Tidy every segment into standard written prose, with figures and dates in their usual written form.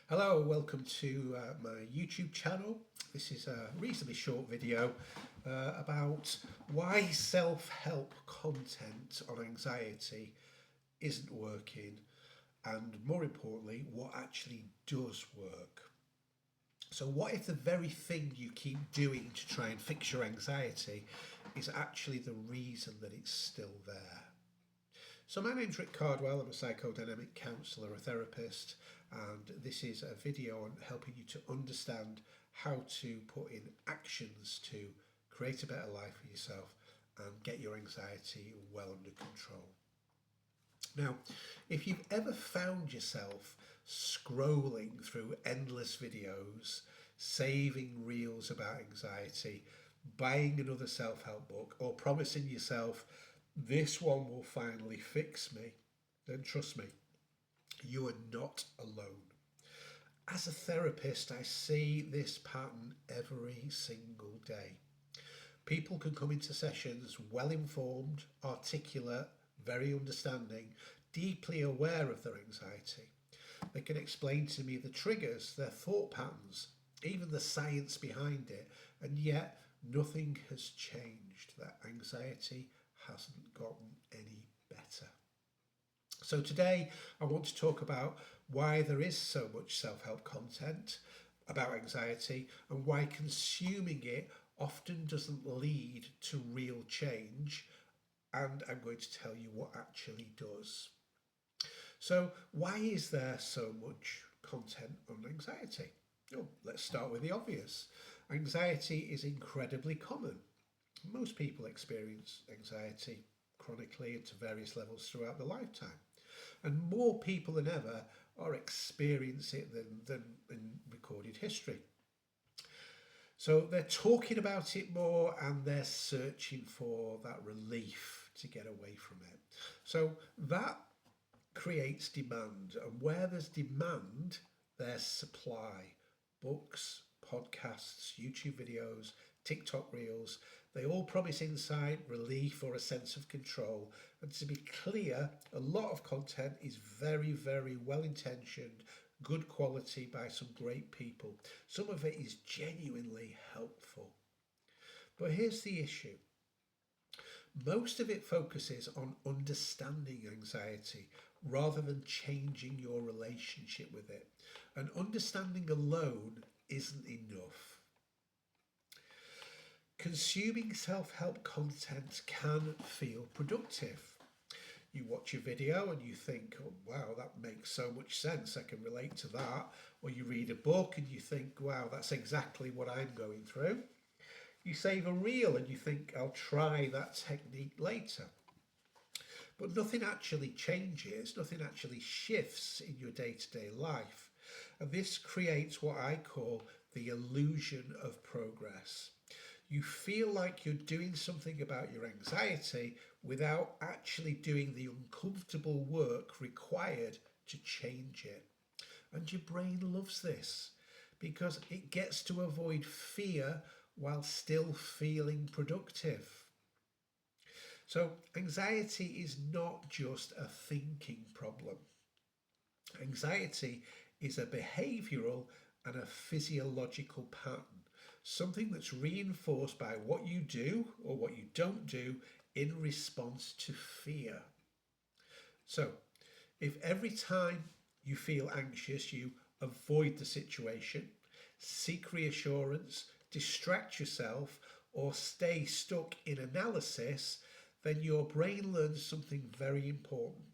Hello, welcome to my YouTube channel. This is a reasonably short video about why self-help content on anxiety isn't working, and more importantly, what actually does work. So what if the very thing you keep doing to try and fix your anxiety is actually the reason that it's still there? So my name's Cardwell. I'm a psychodynamic counsellor, a therapist, and this is a video on helping you to understand how to put in actions to create a better life for yourself and get your anxiety well under control. Now, if you've ever found yourself scrolling through endless videos, saving reels about anxiety, buying another self-help book, or promising yourself this one will finally fix me, then trust me, you are not alone. As a therapist, I see this pattern every single day. People can come into sessions well informed, articulate, very understanding, deeply aware of their anxiety. They can explain to me the triggers, their thought patterns, even the science behind it, and yet nothing has changed. That anxiety hasn't gotten any better. So today I want to talk about why there is so much self-help content about anxiety and why consuming it often doesn't lead to real change, and I'm going to tell you what actually does. So why is there so much content on anxiety? Oh, let's start with the obvious. Anxiety is incredibly common. Most people experience anxiety chronically and to various levels throughout their lifetime. And more people than ever are experiencing it than in recorded history. So they're talking about it more and they're searching for that relief to get away from it. So that creates demand, and where there's demand, there's supply. Books, podcasts, YouTube videos, TikTok reels, they all promise insight, relief, or a sense of control. And to be clear, a lot of content is very, very well intentioned, good quality by some great people. Some of it is genuinely helpful. But here's the issue. Most of it focuses on understanding anxiety rather than changing your relationship with it. And understanding alone isn't enough. Consuming self-help content can feel productive. You watch a video and you think, oh, wow, that makes so much sense, I can relate to that. Or you read a book and you think, wow, that's exactly what I'm going through. You save a reel and you think, I'll try that technique later. But nothing actually changes, nothing actually shifts in your day-to-day life. And this creates what I call the illusion of progress. You feel like you're doing something about your anxiety without actually doing the uncomfortable work required to change it. And your brain loves this because it gets to avoid fear while still feeling productive. So anxiety is not just a thinking problem. Anxiety is a behavioural and a physiological pattern, something that's reinforced by what you do or what you don't do in response to fear. So if every time you feel anxious you avoid the situation, seek reassurance, distract yourself, or stay stuck in analysis, then your brain learns something very important.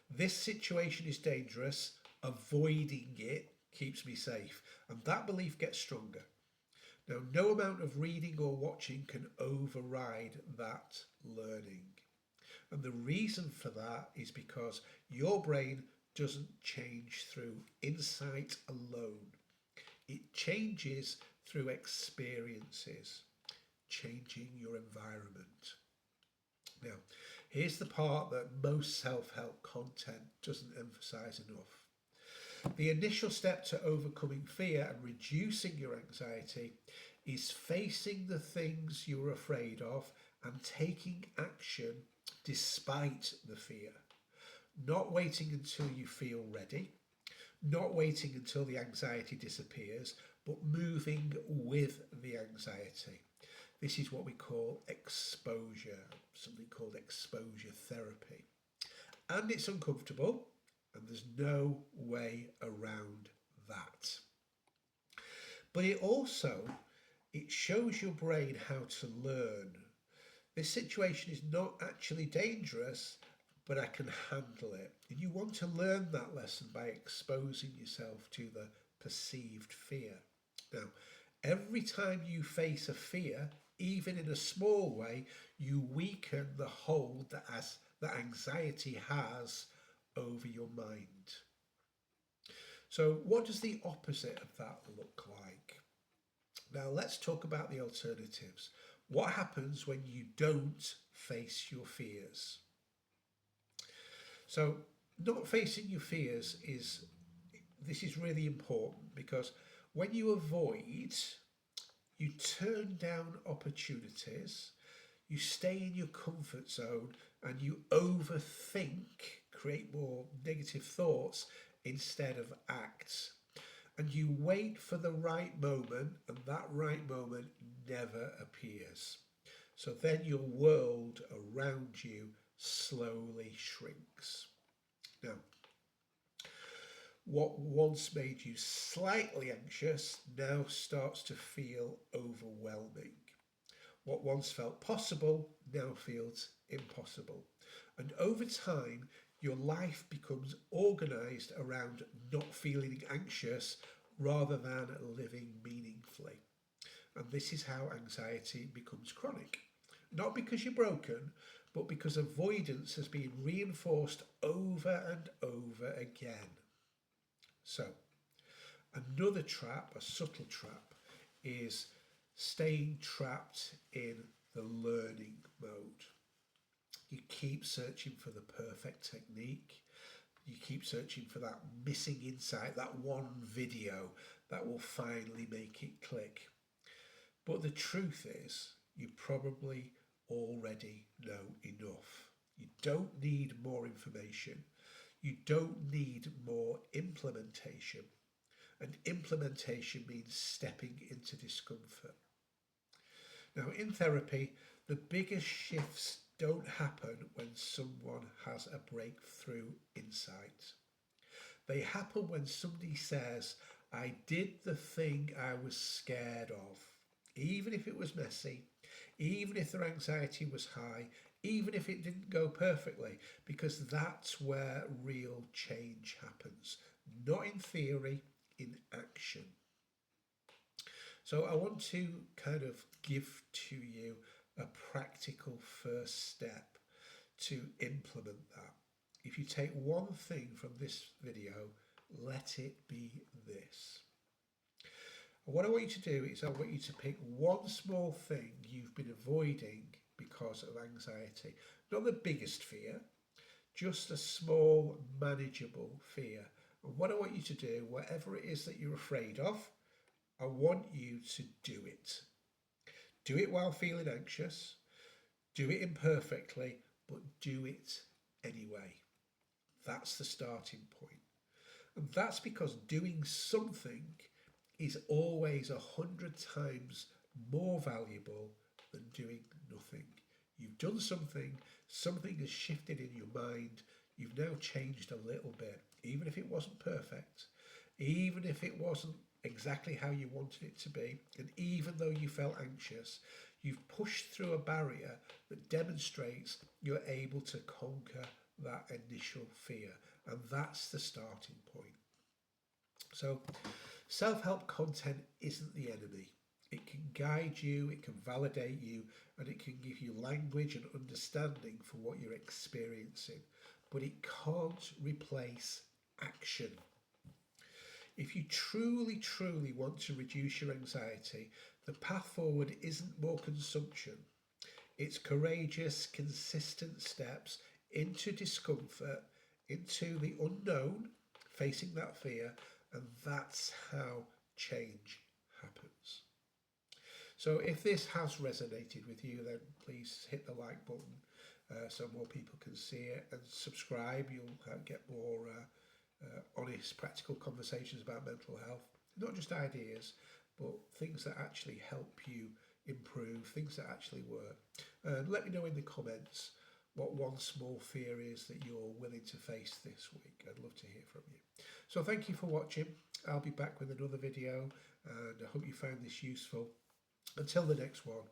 This situation is dangerous, avoiding it keeps me safe, and that belief gets stronger. Now, no amount of reading or watching can override that learning. And the reason for that is because your brain doesn't change through insight alone. It changes through experiences, changing your environment. Now, here's the part that most self-help content doesn't emphasize enough. The initial step to overcoming fear and reducing your anxiety is facing the things you're afraid of and taking action despite the fear. Not waiting until you feel ready, not waiting until the anxiety disappears, but moving with the anxiety. This is what we call exposure, something called exposure therapy. And it's uncomfortable, and there's no way around that. But it shows your brain how to learn. This situation is not actually dangerous, but I can handle it. And you want to learn that lesson by exposing yourself to the perceived fear. Now, every time you face a fear, even in a small way, you weaken the hold that anxiety has over your mind. So, what does the opposite of that look like? Now, let's talk about the alternatives. What happens when you don't face your fears? So, not facing your fears is really important, because when you avoid, you turn down opportunities, you stay in your comfort zone, and you overthink, create more negative thoughts instead of act. And you wait for the right moment, and that right moment never appears. So then your world around you slowly shrinks. Now, what once made you slightly anxious now starts to feel overwhelming. What once felt possible now feels impossible. And over time, your life becomes organised around not feeling anxious rather than living meaningfully. And this is how anxiety becomes chronic. Not because you're broken, but because avoidance has been reinforced over and over again. So, another trap, a subtle trap, is staying trapped in the learning mode. You keep searching for the perfect technique. You keep searching for that missing insight, that one video that will finally make it click. But the truth is, you probably already know enough. You don't need more information. You don't need more implementation. And implementation means stepping into discomfort. Now, in therapy, the biggest shifts don't happen when someone has a breakthrough insight. They happen when somebody says, I did the thing I was scared of, even if it was messy, even if their anxiety was high, even if it didn't go perfectly, because that's where real change happens. Not in theory, in action. So I want to kind of give to you a practical first step to implement that. If you take one thing from this video, let it be this. And what I want you to do is I want you to pick one small thing you've been avoiding because of anxiety. Not the biggest fear, just a small, manageable fear. And what I want you to do, whatever it is that you're afraid of, I want you to do it. Do it while feeling anxious. Do it imperfectly, but do it anyway. That's the starting point. And that's because doing something is always 100 times more valuable than doing nothing. You've done something, something has shifted in your mind, you've now changed a little bit, even if it wasn't perfect, even if it wasn't exactly how you wanted it to be, and even though you felt anxious, you've pushed through a barrier that demonstrates you're able to conquer that initial fear, and that's the starting point. So, self-help content isn't the enemy. It can guide you, it can validate you, and it can give you language and understanding for what you're experiencing, but it can't replace action. If you truly want to reduce your anxiety, the path forward isn't more consumption. It's courageous, consistent steps into discomfort, into the unknown, facing that fear, and that's how change happens. So if this has resonated with you, then please hit the like button so more people can see it, and subscribe. You'll get more honest, practical conversations about mental health. Not just ideas, but things that actually help you improve, things that actually work. And let me know in the comments what one small fear is that you're willing to face this week. I'd love to hear from you. So thank you for watching. I'll be back with another video, and I hope you found this useful. Until the next one,